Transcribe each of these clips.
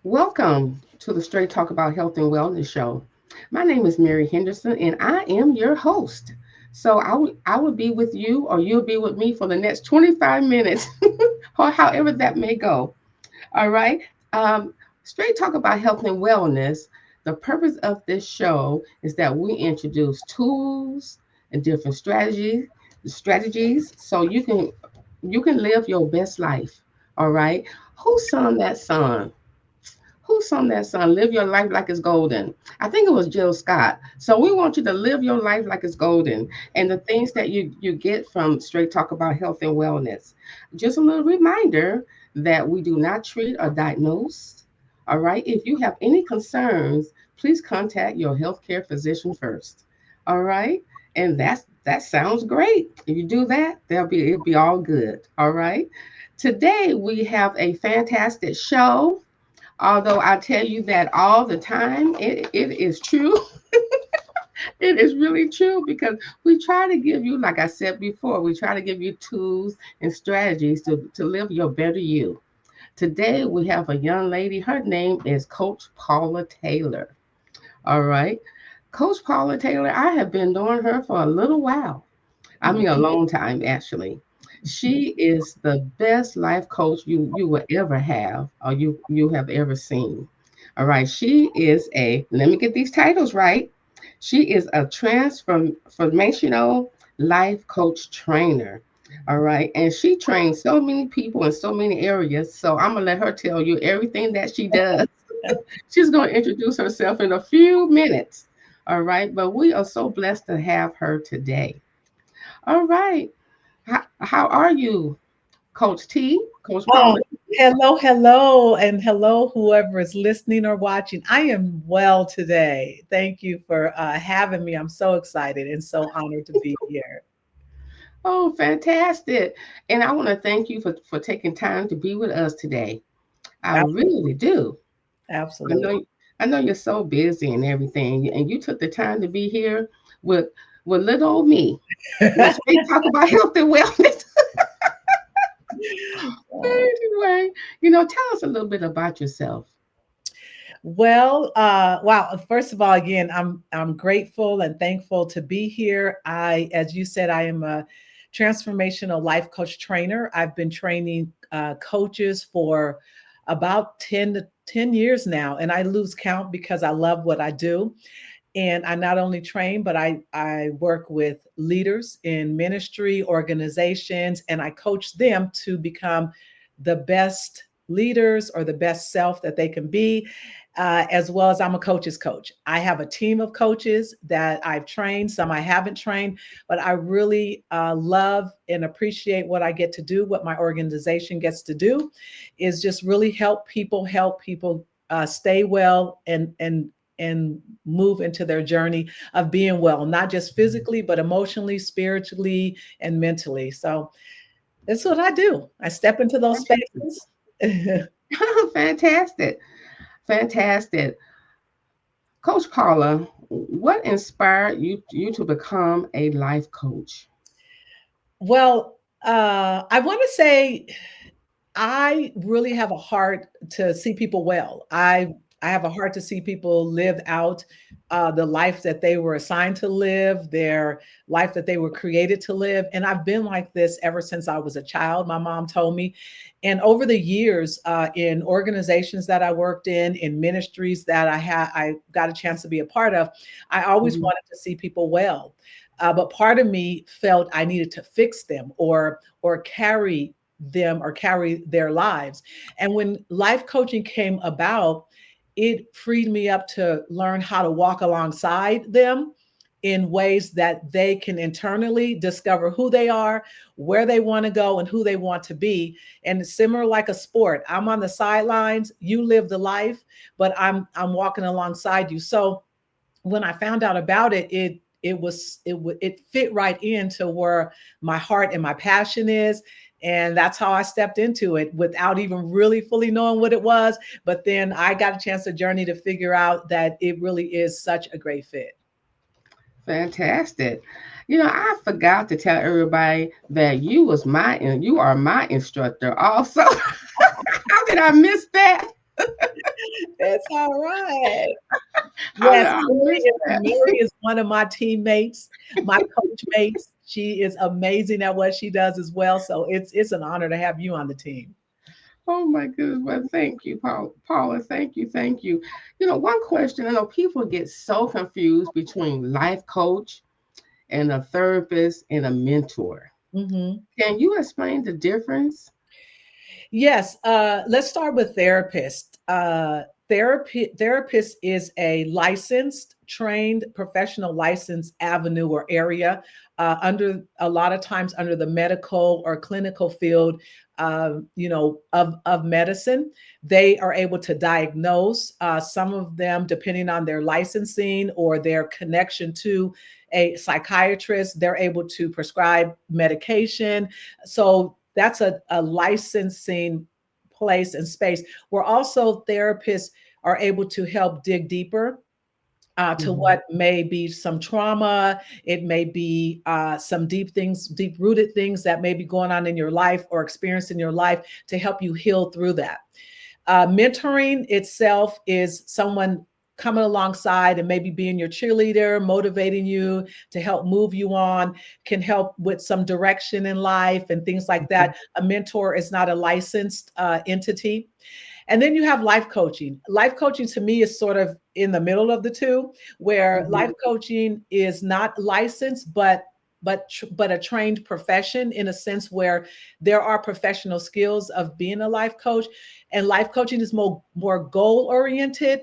Welcome to the Straight Talk About Health and Wellness show. My name is Mary Henderson and I am your host. So I will be with you or you'll be with me for the next 25 minutes or however that may go. All right. Straight Talk About Health and Wellness. The purpose of this show is that we introduce tools and different strategies so you can live your best life. All right. Who sung that song? Who sung that song? Live your life like it's golden. I think it was Jill Scott. So we want you to live your life like it's golden. And the things that you get from Straight Talk About Health and Wellness. Just a little reminder that we do not treat or diagnose. All right. If you have any concerns, please contact your healthcare physician first. All right. And that sounds great. If you do that, it'll be all good. All right. Today we have a fantastic show. Although I tell you that all the time, it is true. It is really true because we try to give you, like I said before, we try to give you tools and strategies to live your better you. Today we have a young lady. Her name is Coach Paula Taylor. All right. Coach Paula Taylor, I have been knowing her for a little while. I mean, a long time, actually. She is the best life coach you will ever have or you have ever seen. All right. She is let me get these titles right. She is a transformational life coach trainer. All right. And she trains so many people in so many areas. So I'm going to let her tell you everything that she does. She's going to introduce herself in a few minutes. All right. But we are so blessed to have her today. All right. How are you, Coach T? Coach Oh, Paula? hello, and hello, whoever is listening or watching. I am well today. Thank you for having me. I'm so excited and so honored to be here. Oh, fantastic. And I want to thank you for taking time to be with us today. I really do. I Absolutely. know I know you're so busy and everything, and you took the time to be here with with little old me. Let's talk about health and wellness. Anyway, tell us a little bit about yourself. Wow. First of all, again, I'm grateful and thankful to be here. As you said, I am a transformational life coach trainer. I've been training coaches for about 10 years now, and I lose count because I love what I do. And I not only train, but I work with leaders in ministry organizations, and I coach them to become the best leaders or the best self that they can be. As well as I'm a coach's coach. I have a team of coaches that I've trained, some I haven't trained, but I really love and appreciate what I get to do, what my organization gets to do is just really help people stay well and move into their journey of being well, not just physically, but emotionally, spiritually, and mentally. So that's what I do. I step into those Fantastic. spaces. Fantastic. Fantastic. Coach Paula, what inspired you to become a life coach? I want to say I really have a heart to see people well. I have a heart to see people live out the life that they were assigned to live, their life that they were created to live. And I've been like this ever since I was a child. My mom told me. And over the years, in organizations that I worked in ministries that I got a chance to be a part of, I always Mhm. wanted to see people well. But part of me felt I needed to fix them or carry them or carry their lives. And when life coaching came about, it freed me up to learn how to walk alongside them in ways that they can internally discover who they are, where they want to go, and who they want to be. And it's similar like a sport. I'm on the sidelines, you live the life, but I'm walking alongside you. So when I found out about it, it fit right into where my heart and my passion is. And that's how I stepped into it without even really fully knowing what it was. But then I got a chance to journey to figure out that it really is such a great fit. Fantastic. I forgot to tell everybody that you are my instructor also. How did I miss that? All right. I Yes, know, I missed Mary that. is one of my teammates, my coach mates. She is amazing at what she does as well. So it's an honor to have you on the team. Oh my goodness. Well, thank you, Paula. Thank you. Thank you. You know, one question, I know people get so confused between life coach and a therapist and a mentor. Mhm. Can you explain the difference? Yes, let's start with therapist. Therapist is a licensed, trained, professional licensed avenue or area under a lot of times under the medical or clinical field, of medicine. They are able to diagnose. Some of them, depending on their licensing or their connection to a psychiatrist, they're able to prescribe medication. So that's a licensing place and space where also therapists are able to help dig deeper to Hmm. what may be some trauma. It may be some deep things, deep rooted things that may be going on in your life or experience in your life to help you heal through that. Mentoring itself is someone coming alongside and maybe being your cheerleader, motivating you to help move you on, can help with some direction in life and things like that. A mentor is not a licensed entity. And then you have life coaching. Life coaching to me is sort of in the middle of the two, where life Hmm. coaching is not licensed, but a trained profession in a sense where there are professional skills of being a life coach, and life coaching is more goal oriented,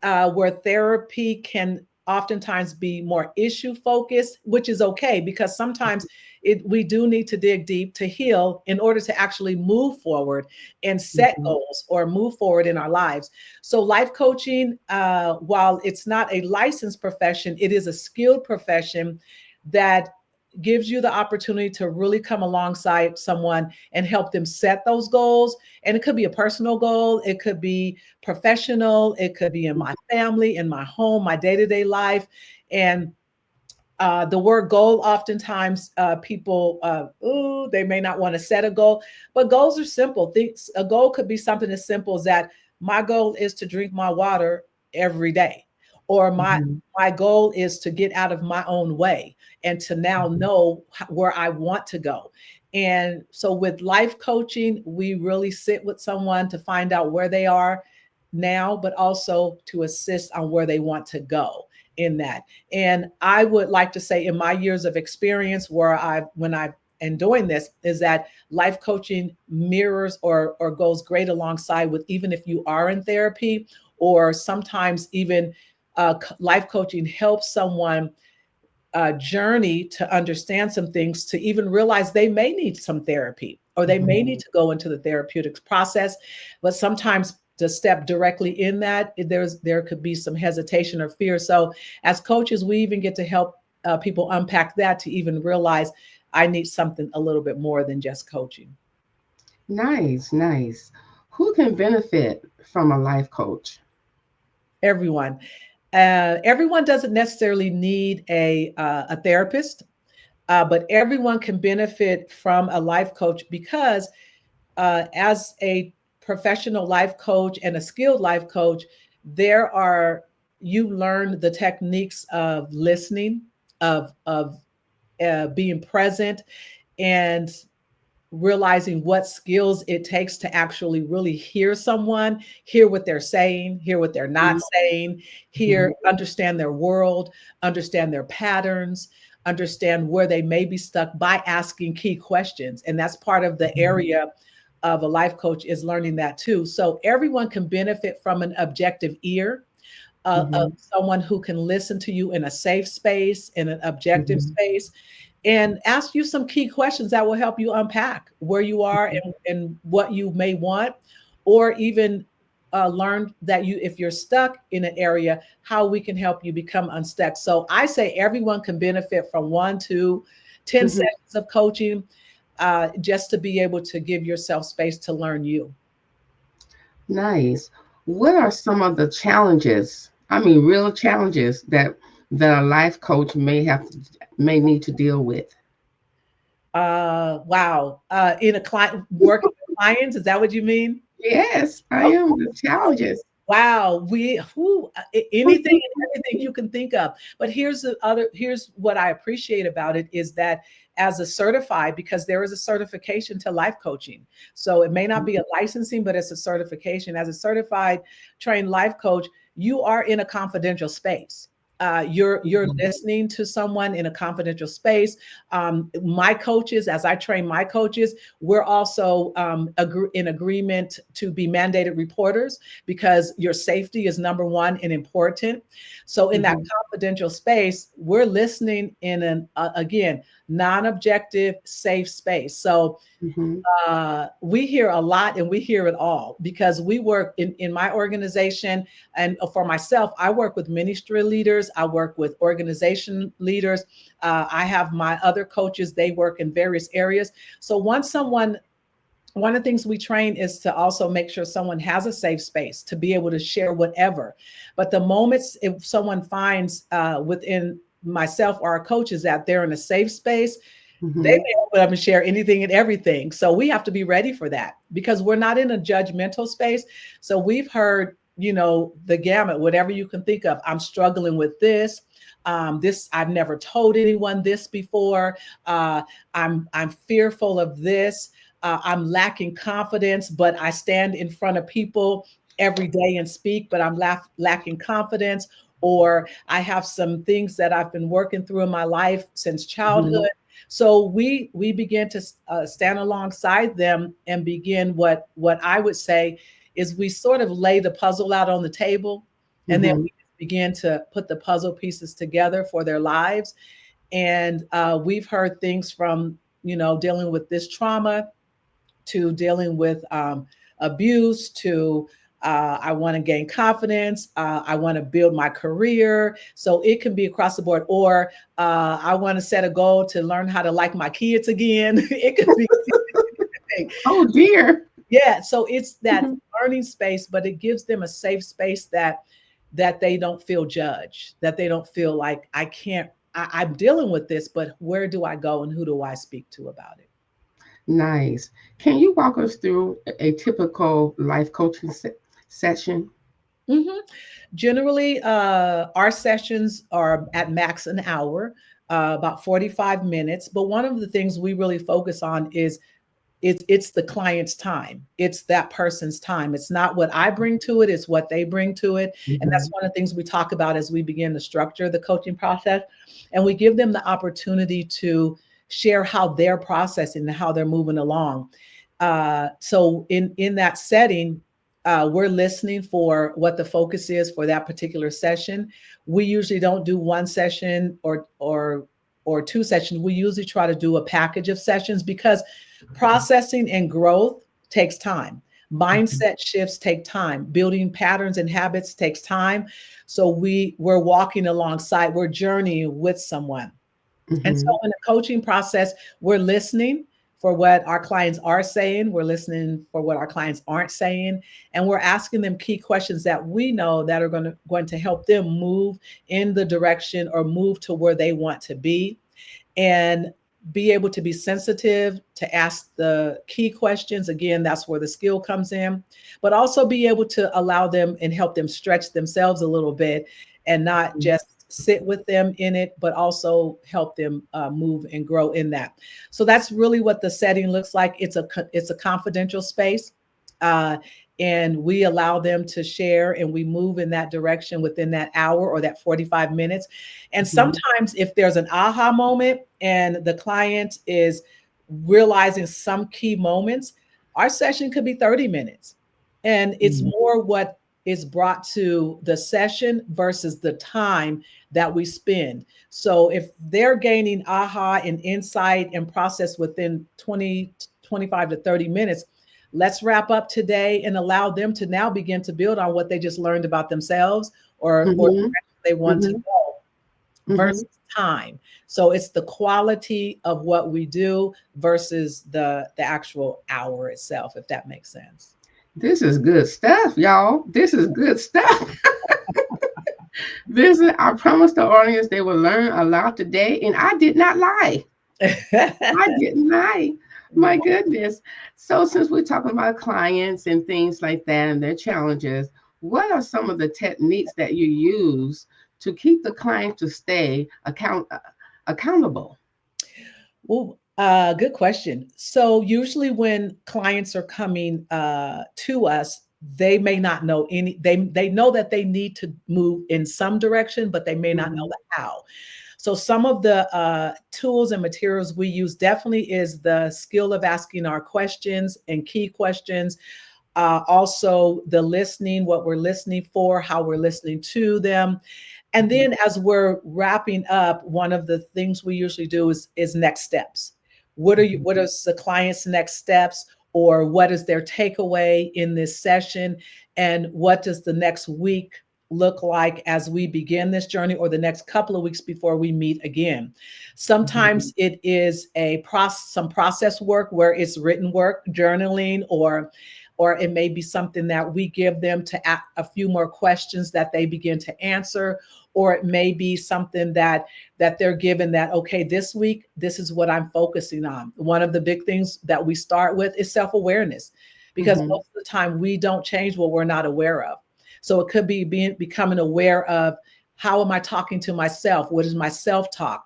where therapy can oftentimes be more issue focused, which is okay because sometimes we do need to dig deep to heal in order to actually move forward and set Hmm. goals or move forward in our lives. So life coaching, while it's not a licensed profession, it is a skilled profession that gives you the opportunity to really come alongside someone and help them set those goals. And it could be a personal goal, it could be professional, it could be in my family, in my home, my day-to-day life. And the word goal, oftentimes people, ooh, they may not want to set a goal, but goals are simple. Things, a goal could be something as simple as that. My goal is to drink my water every day, or Hmm. my goal is to get out of my own way and to now know where I want to go. And so with life coaching, we really sit with someone to find out where they are now, but also to assist on where they want to go in that. And I would like to say, in my years of experience, when I am doing this, is that life coaching mirrors or goes great alongside with, even if you are in therapy, or sometimes even life coaching helps someone journey to understand some things, to even realize they may need some therapy or they may need Hmm. to go into the therapeutics process. But sometimes to step directly in that, there could be some hesitation or fear. So as coaches, we even get to help people unpack that to even realize I need something a little bit more than just coaching. Nice, nice. Who can benefit from a life coach? Everyone. Everyone doesn't necessarily need a therapist, but everyone can benefit from a life coach because as a professional life coach and a skilled life coach, there are you learn the techniques of listening, of being present, and realizing what skills it takes to actually really hear someone, hear what they're saying, hear what they're not saying, Hmm. understand their world, understand their patterns, understand where they may be stuck by asking key questions. And that's part of the area of a life coach, is learning that too. So everyone can benefit from an objective ear, of Hmm. someone who can listen to you in a safe space, in an objective Hmm. space, and ask you some key questions that will help you unpack where you are and what you may want, or even learn that you, if you're stuck in an area, how we can help you become unstuck. So I say everyone can benefit from 1 to 10 Hmm. sessions of coaching, just to be able to give yourself space to learn you. Nice. What are some of the challenges? I mean, real challenges that a life coach may need to deal with. Wow. In a client, working with clients, is that what you mean? Yes, I Okay. am the challenges. Wow, anything and everything you can think of. But here's what I appreciate about it is that as a certified, because there is a certification to life coaching. So it may not be a licensing, but it's a certification. As a certified trained life coach, you are in a confidential space. You're Mhm. listening to someone in a confidential space. My coaches, as I train my coaches, we're also in agreement to be mandated reporters because your safety is number one and important. So in that Mhm. confidential space, we're listening in an again non-objective, safe space. So Mhm. we hear a lot and we hear it all because we work in my organization. And for myself, I work with ministry leaders, I work with organization leaders. I have my other coaches, they work in various areas. So one of the things we train is to also make sure someone has a safe space to be able to share whatever. But the moments if someone finds within myself or our coaches that they're in a safe space, they Mhm. may open up and share anything and everything. So we have to be ready for that because we're not in a judgmental space. So we've heard, the gamut, whatever you can think of. I'm struggling with this. This I've never told anyone this before. I'm fearful of this. I'm lacking confidence, but I stand in front of people every day and speak, but I'm lacking confidence. Or I have some things that I've been working through in my life since Mhm. childhood. So we begin to stand alongside them and begin what I would say is we sort of lay the puzzle out on the table, and then Mhm. we begin to put the puzzle pieces together for their lives. And we've heard things from dealing with this trauma to dealing with abuse to I want to gain confidence. I want to build my career. So it can be across the board. Or I want to set a goal to learn how to like my kids again. It could be anything. Oh dear. Yeah. So it's that Mhm. learning space, but it gives them a safe space that they don't feel judged, that they don't feel like I can't. I'm dealing with this, but where do I go and who do I speak to about it? Nice. Can you walk us through a typical life coaching session? Mhm. Generally, our sessions are at max an hour, about 45 minutes. But one of the things we really focus on is it's the client's time. It's that person's time. It's not what I bring to it, it's what they bring to it. And that's Mhm. one of the things we talk about as we begin to structure the coaching process. And we give them the opportunity to share how they're processing and how they're moving along. So in that setting, we're listening for what the focus is for that particular session. We usually don't do one session or two sessions. We usually try to do a package of sessions because processing and growth takes time. Mhm. Mindset shifts take time. Building patterns and habits takes time. So we're walking alongside, we're journeying with someone. And so Mhm. in the coaching process, we're listening for what our clients are saying, we're listening for what our clients aren't saying, and we're asking them key questions that we know that are going to help them move in the direction or move to where they want to be, and be able to be sensitive to ask the key questions. Again, that's where the skill comes in, but also be able to allow them and help them stretch themselves a little bit and not just sit with them in it, but also help them move and grow in that. So that's really what the setting looks like. It's a confidential space. Uh, and we allow them to share and we move in that direction within that hour or that 45 minutes. And Mhm. sometimes if there's an aha moment and the client is realizing some key moments, our session could be 30 minutes. And it's Mhm. more what is brought to the session versus the time that we spend. So if they're gaining aha and insight and process within 20, 25 to 30 minutes, let's wrap up today and allow them to now begin to build on what they just learned about themselves or Mhm. they want to Mhm. go versus Mhm. time. So it's the quality of what we do versus the actual hour itself, if that makes sense. This is good stuff, y'all. This is good stuff. Listen, I promised the audience they will learn a lot today, and I did not lie. I didn't lie. My goodness. So, since we're talking about clients and things like that and their challenges, what are some of the techniques that you use to keep the client to stay accountable? Well, good question. So usually when clients are coming to us, they may not know any. They know that they need to move in some direction, but they may not know Mm-hmm. the how. So some of the tools and materials we use definitely is the skill of asking our questions and key questions. Also the listening, what we're listening for, how we're listening to them. And then as we're wrapping up, one of the things we usually do is next steps. What Mm-hmm. is the client's next steps, or what is their takeaway in this session? And what does the next week look like as we begin this journey, or the next couple of weeks before we meet again? Sometimes it is some process work where it's written work, journaling, or it may be something that we give them to ask a few more questions that they begin to answer, or it may be something that they're given that, okay, this week this is what I'm focusing on. One of the big things that we start with is self-awareness, because Mm-hmm. most of the time we don't change what we're not aware of. So it could be becoming aware of, how am I talking to myself? What is my self-talk?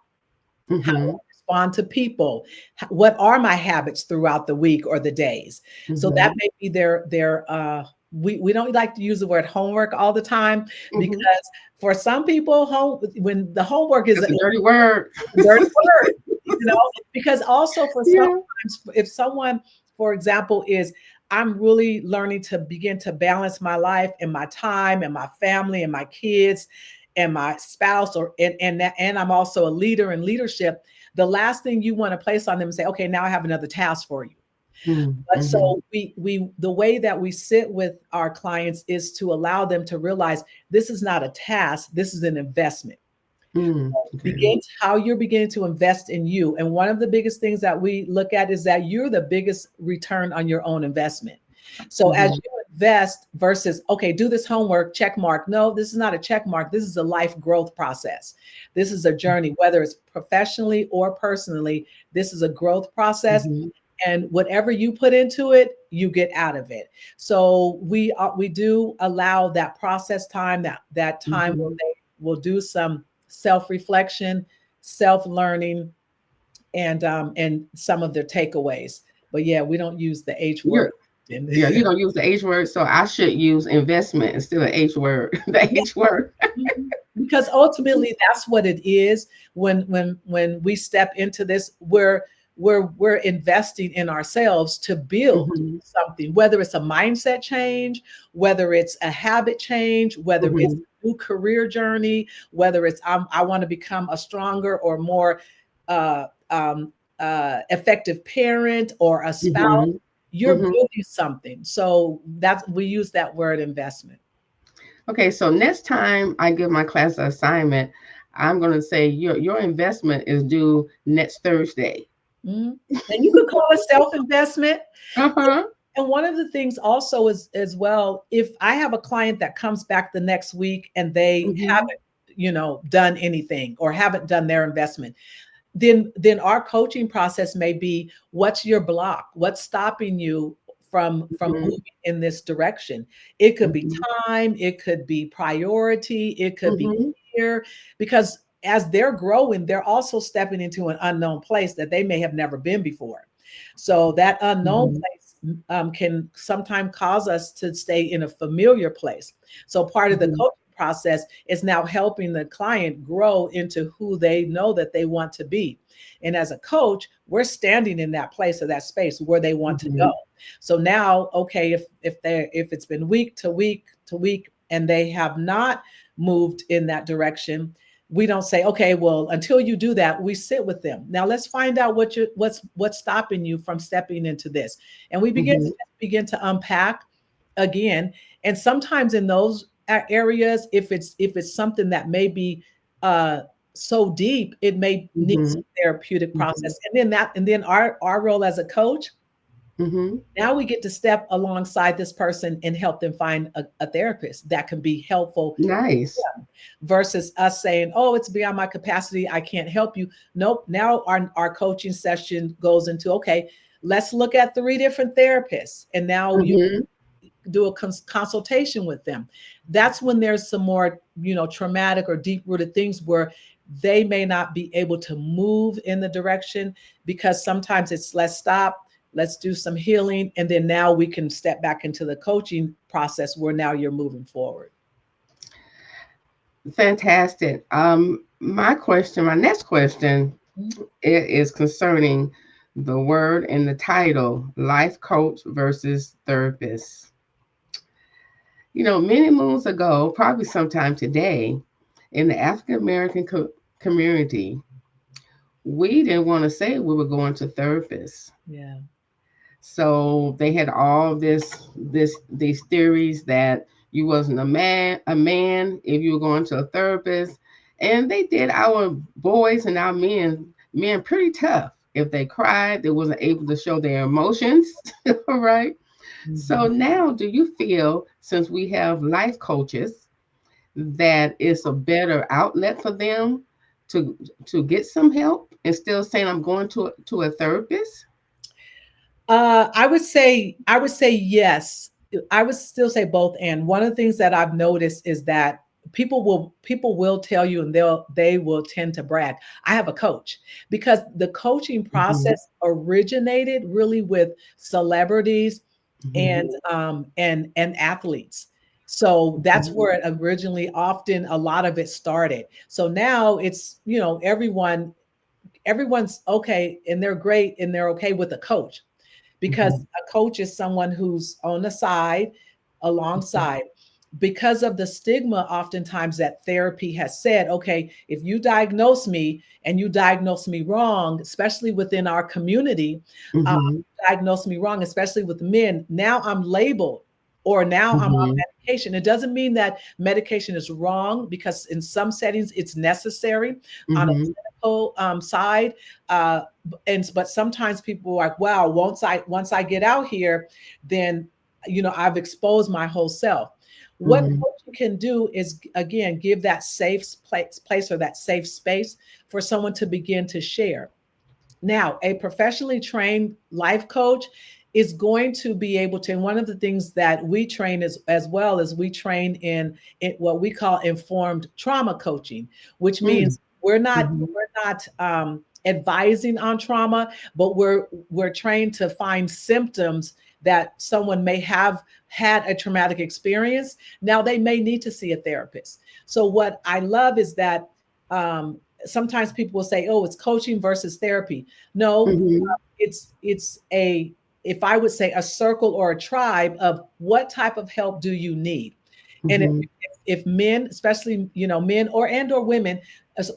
How do Mm-hmm. I respond to people? What are my habits throughout the week or the days? So that Mm-hmm. may be we don't like to use the word homework all the time, Mm-hmm. because for some people, when the homework is That's a dirty word. dirty word, you know, because also for Yeah. sometimes if someone, for example, is, I'm really learning to begin to balance my life and my time and my family and my kids and my spouse, or and I'm also a leader in leadership. The last thing you want to place on them and say, okay, now I have another task for you. But Mm-hmm. so we the way that we sit with our clients is to allow them to realize this is not a task, this is an investment. Mm. Okay. Begin how you're beginning to invest in you. And one of the biggest things that we look at is that you're the biggest return on your own investment. So as Mm-hmm. you invest versus, okay, do this homework, check mark. No, this is not a check mark. This is a life growth process. This is a journey, whether it's professionally or personally. This is a growth process. Mm-hmm. And whatever you put into it, you get out of it. So we do allow that process time, that time where Mm-hmm. they will do some self-reflection, self-learning, and some of their takeaways. But yeah, we don't use the H You're, word. And yeah, you don't use the H word, so I should use investment instead of H word. The H word. Mhm. Because ultimately that's what it is. When we step into this, we're investing in ourselves to build Mm-hmm. something, whether it's a mindset change, whether it's a habit change, whether it's Mm-hmm. a new career journey, whether it's I want to become a stronger or more uh, effective parent or a spouse. Mm-hmm. You're Mm-hmm. building something. So that's, we use that word investment. Okay, so next time I give my class an assignment, I'm gonna say your investment is due next Thursday. Mhm. And you could call it self-investment. Uh-huh. And one of the things also is, as well, if I have a client that comes back the next week and they Mm-hmm. haven't, done anything or haven't done their investment, then our coaching process may be, what's your block? What's stopping you from Mm-hmm. moving in this direction? It could be Mm-hmm. time, it could be priority, it could be Mm-hmm. fear, because as they're growing, they're also stepping into an unknown place that they may have never been before. So that unknown Mm-hmm. place can sometimes cause us to stay in a familiar place. So part of the Mm-hmm. coaching process is now helping the client grow into who they know that they want to be. And as a coach, we're standing in that place or that space where they want to go. Mm-hmm. So now, okay, if it's been week to week to week and they have not moved in that direction, we don't say, okay, well, until you do that, we sit with them. Now let's find out what's stopping you from stepping into this. And we Mm-hmm. begin to unpack again. And sometimes in those areas, if it's something that may be uh so deep, it may need Mm-hmm. some therapeutic Mm-hmm. process. And then our role as a coach, Mm-hmm. now we get to step alongside this person and help them find a therapist that can be helpful, Nice. versus us saying, oh, it's beyond my capacity, I can't help you. Nope. Now our coaching session goes into, okay, let's look at three different therapists. And now Mm-hmm. do a consultation with them. That's when there's some more, traumatic or deep rooted things where they may not be able to move in the direction, because sometimes it's, let's stop, let's do some healing, and then now we can step back into the coaching process where now you're moving forward. Fantastic. My next question is concerning the word and the title, life coach versus therapist. Many moons ago, probably sometime today, in the African American community, we didn't want to say we were going to therapists. Yeah. So they had all these theories that you wasn't a man if you were going to a therapist, and they did our boys and our men pretty tough. If they cried, they wasn't able to show their emotions. All right. So now, do you feel, since we have life coaches, that it's a better outlet for them to get some help instead of saying I'm going to a therapist? I would say yes. I would still say both. And one of the things that I've noticed is that people will tell you, and they will tend to brag, I have a coach, because the coaching Mm-hmm. process originated really with celebrities Mm-hmm. and athletes. So that's Mm-hmm. where it originally, often a lot of it started. So now it's, everyone's okay, and they're great, and they're okay with a coach, because Mm-hmm. a coach is someone who's on the side, alongside, because of the stigma oftentimes that therapy has said, okay, if you diagnose me and you diagnose me wrong, especially within our community, uh, Mm-hmm. diagnose me wrong, especially with men, now I'm labeled, or now I'm on Mm-hmm. medication. It doesn't mean that medication is wrong, because in some settings it's necessary on a Mm-hmm. clinical side. Uh, but sometimes people are like, wow, once I get out here, then I've exposed my whole self. What Mm-hmm. coaching can do is, again, give that safe place, or that safe space for someone to begin to share. Now, a professionally trained life coach is going to be able to, and one of the things that we train as well, as we train in what we call informed trauma coaching, which means we're not Mm-hmm. we're not advising on trauma, but we're trained to find symptoms that someone may have had a traumatic experience. Now they may need to see a therapist. So what I love is that, sometimes people will say, "Oh, it's coaching versus therapy." No, Mm-hmm. it's a, if I would say, a circle or a tribe of what type of help do you need. And Mm-hmm. if men, especially men or women,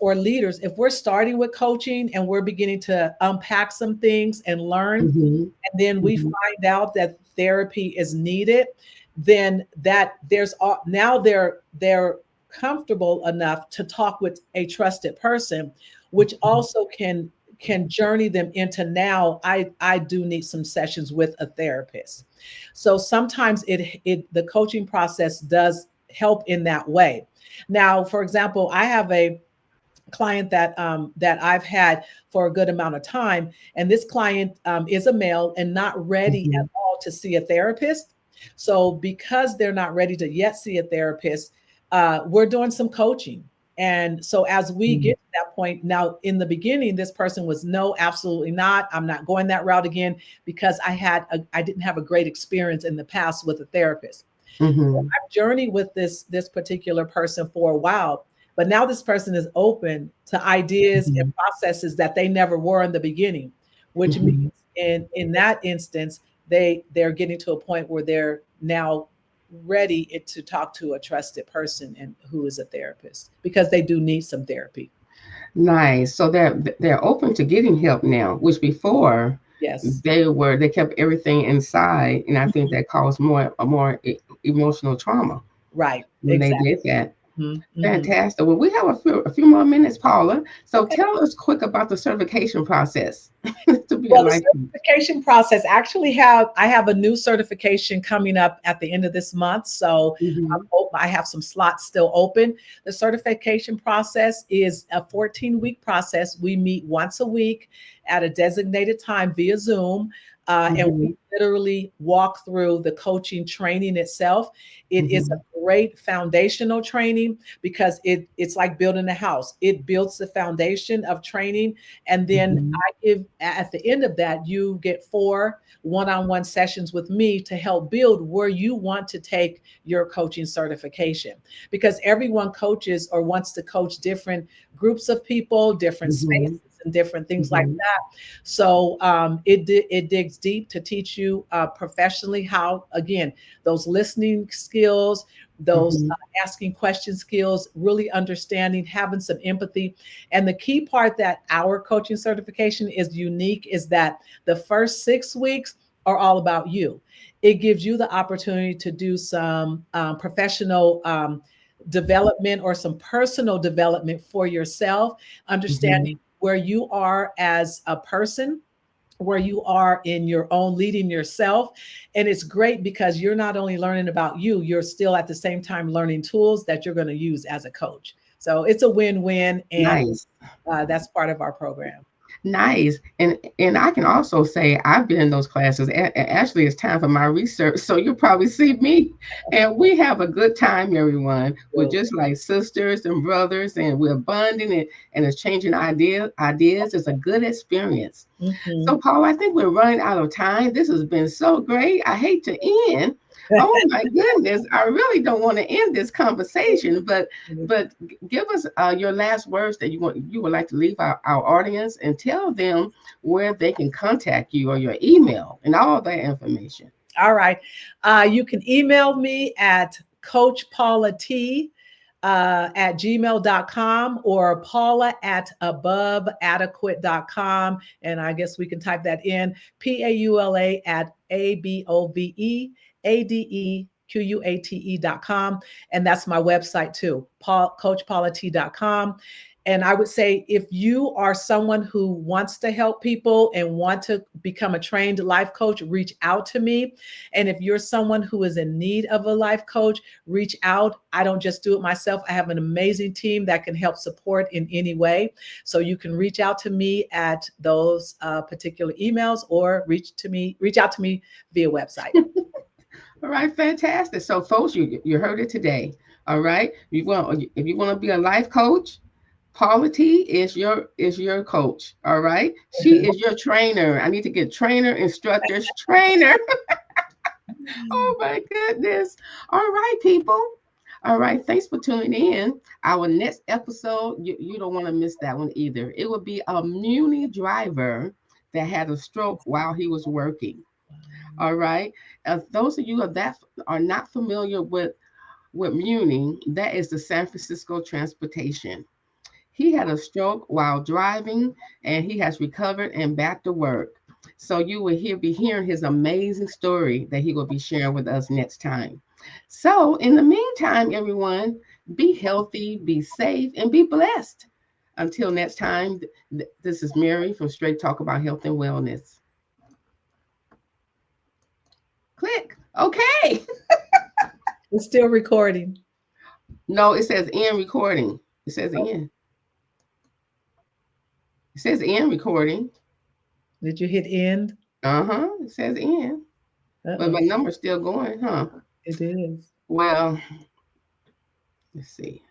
or leaders, if we're starting with coaching and we're beginning to unpack some things and learn, Mm-hmm. and then we Mm-hmm. find out that therapy is needed, then that now they're comfortable enough to talk with a trusted person, which also can journey them into, now I do need some sessions with a therapist. So sometimes the coaching process does help in that way. Now, for example, I have a client that I've had for a good amount of time, and this client is a male and not ready Mm-hmm. at all to see a therapist. So because they're not ready to yet see a therapist, we're doing some coaching. And so as we get to that point, now in the beginning, this person was, no, absolutely not. I'm not going that route again, because I didn't have a great experience in the past with a therapist. Mm-hmm. I've journeyed with this particular person for a while, but now this person is open to ideas and Mm-hmm. processes that they never were in the beginning, which means Mm-hmm. in that instance, they're getting to a point where they're now ready to talk to a trusted person, and who is a therapist, because they do need some therapy. Nice. So they're open to getting help now, which before Yes. they kept everything inside, and I think that caused more emotional trauma Right. when they Exactly. did that. Mm-hmm. Fantastic. Well, we have a few more minutes, Paula. So Okay. tell us quick about the certification process to be a Well, the life coach. certification process, actually, I have a new certification coming up at the end of this month. So Mm-hmm. I have some slots still open. The certification process is a 14-week process. We meet once a week at a designated time via Zoom. And we Mhm. literally walk through the coaching training itself. It is Mhm. a great foundational training because it's like building a house. It builds the foundation of training. And then Mhm. I give, at the end of that, you get 4 one-on-one sessions with me to help build where you want to take your coaching certification, because everyone coaches or wants to coach different groups of people, different Mhm. spaces, and different things like Mhm. that. So it digs deep to teach you professionally how, again, those listening skills, those Mhm. asking question skills, really understanding, having some empathy. And the key part that our coaching certification is unique is that the first 6 weeks are all about you. It gives you the opportunity to do some professional development or some personal development for yourself, understanding Mhm. where you are as a person, where you are in your own leading yourself. And it's great because you're not only learning about you, you're still at the same time learning tools that you're going to use as a coach. So it's a win-win, and Nice. that's part of our program. Nice. And I can also say I've been in those classes. Actually, it's time for my research. So you'll probably see me. And we have a good time, everyone. We're So, just like sisters and brothers, and we're bonding and exchanging ideas. It's a good experience. So, mhm. Paul, I think we're running out of time. This has been so great. I hate to end. Oh my goodness, I really don't want to end this conversation, but give us your last words that you would like to leave our audience, and tell them where they can contact you or your email and all that information. All right. You can email me at Coach Paula T at gmail.com, or Paula at aboveadequate.com. And I guess we can type that in Paula at ABOVEADEQUATE.com. And that's my website too, CoachPaulaT.com. And I would say, if you are someone who wants to help people and want to become a trained life coach, reach out to me. And if you're someone who is in need of a life coach, reach out. I don't just do it myself. I have an amazing team that can help support in any way. So you can reach out to me at those particular emails, or reach out to me via website. All right, fantastic. So, folks, you heard it today. All right, if you want to be a life coach, Paula T is your coach. All right, she is your trainer. I need to get trainer, instructors, trainer. Oh my goodness. All right, people. All right, thanks for tuning in. Our next episode, you don't want to miss that one either. It will be a Muni driver that had a stroke while he was working. All right. Those of you that are not familiar with Muni, that is the San Francisco transportation. He had a stroke while driving, and he has recovered and back to work. So you will be hearing his amazing story that he will be sharing with us next time. So in the meantime, everyone, be healthy, be safe, and be blessed. Until next time, this is Mary from Straight Talk About Health and Wellness. Click. Okay. We're still recording. No, it says end recording. It says end. It says end recording. Did you hit end? Uh-huh. It says end. Uh But my oh, number's still going, huh? it is. Well, let's see.